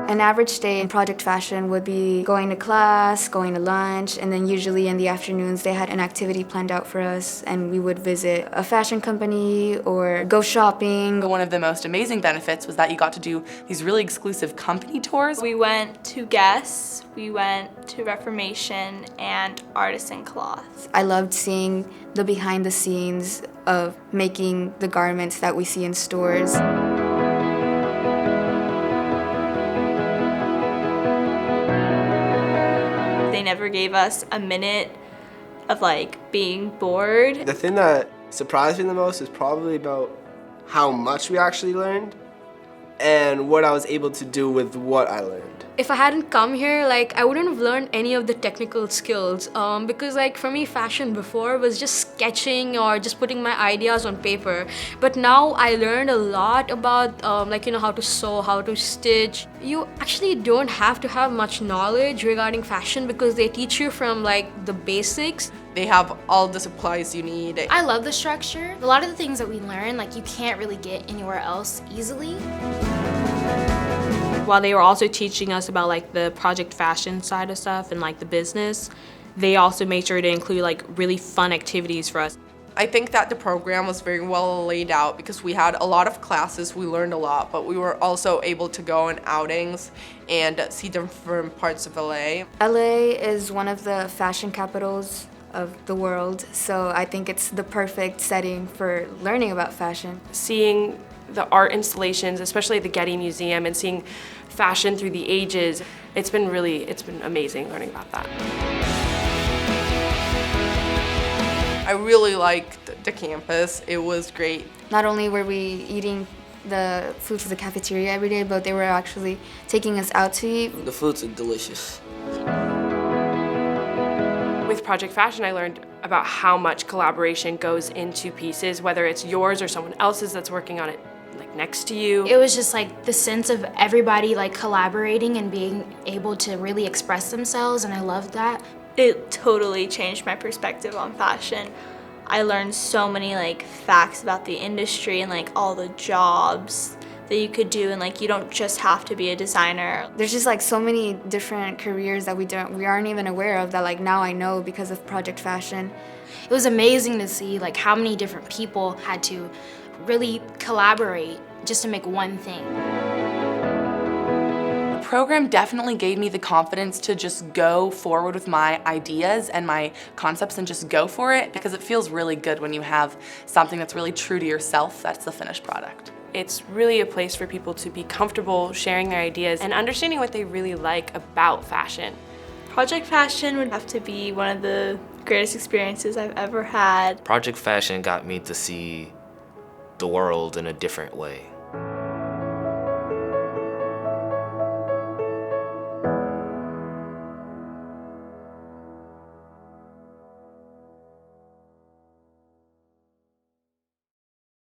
An average day in Project Fashion would be going to class, going to lunch, and then usually in the afternoons they had an activity planned out for us and we would visit a fashion company or go shopping. One of the most amazing benefits was that you got to do these really exclusive company tours. We went to Guess, we went to Reformation, and Artisan Cloth. I loved seeing the behind the scenes of making the garments that we see in stores. They never gave us a minute of being bored. The thing that surprised me the most is probably about how much we actually learned and what I was able to do with what I learned. If I hadn't come here, I wouldn't have learned any of the technical skills because for me, fashion before was just sketching or just putting my ideas on paper. But now I learned a lot about how to sew, how to stitch. You actually don't have to have much knowledge regarding fashion because they teach you from the basics. They have all the supplies you need. I love the structure. A lot of the things that we learn, you can't really get anywhere else easily. While they were also teaching us about the project fashion side of stuff and the business, they also made sure to include really fun activities for us. I think that the program was very well laid out because we had a lot of classes, we learned a lot, but we were also able to go on outings and see different parts of LA. LA is one of the fashion capitals of the world, so I think it's the perfect setting for learning about fashion. Seeing the art installations, especially at the Getty Museum, and seeing fashion through the ages, it's been amazing learning about that. I really liked the campus. It was great. Not only were we eating the food from the cafeteria every day, but they were actually taking us out to eat. The foods are delicious. With Project Fashion, I learned about how much collaboration goes into pieces, whether it's yours or someone else's that's working on it next to you. It was just the sense of everybody collaborating and being able to really express themselves, and I loved that. It totally changed my perspective on fashion. I learned so many facts about the industry and all the jobs that you could do, and you don't just have to be a designer. There's just so many different careers that we aren't even aware of that now I know because of Project Fashion. It was amazing to see how many different people had to really collaborate just to make one thing. The program definitely gave me the confidence to just go forward with my ideas and my concepts and just go for it, because it feels really good when you have something that's really true to yourself that's the finished product. It's really a place for people to be comfortable sharing their ideas and understanding what they really like about fashion. Project Fashion would have to be one of the greatest experiences I've ever had. Project Fashion got me to see the world in a different way.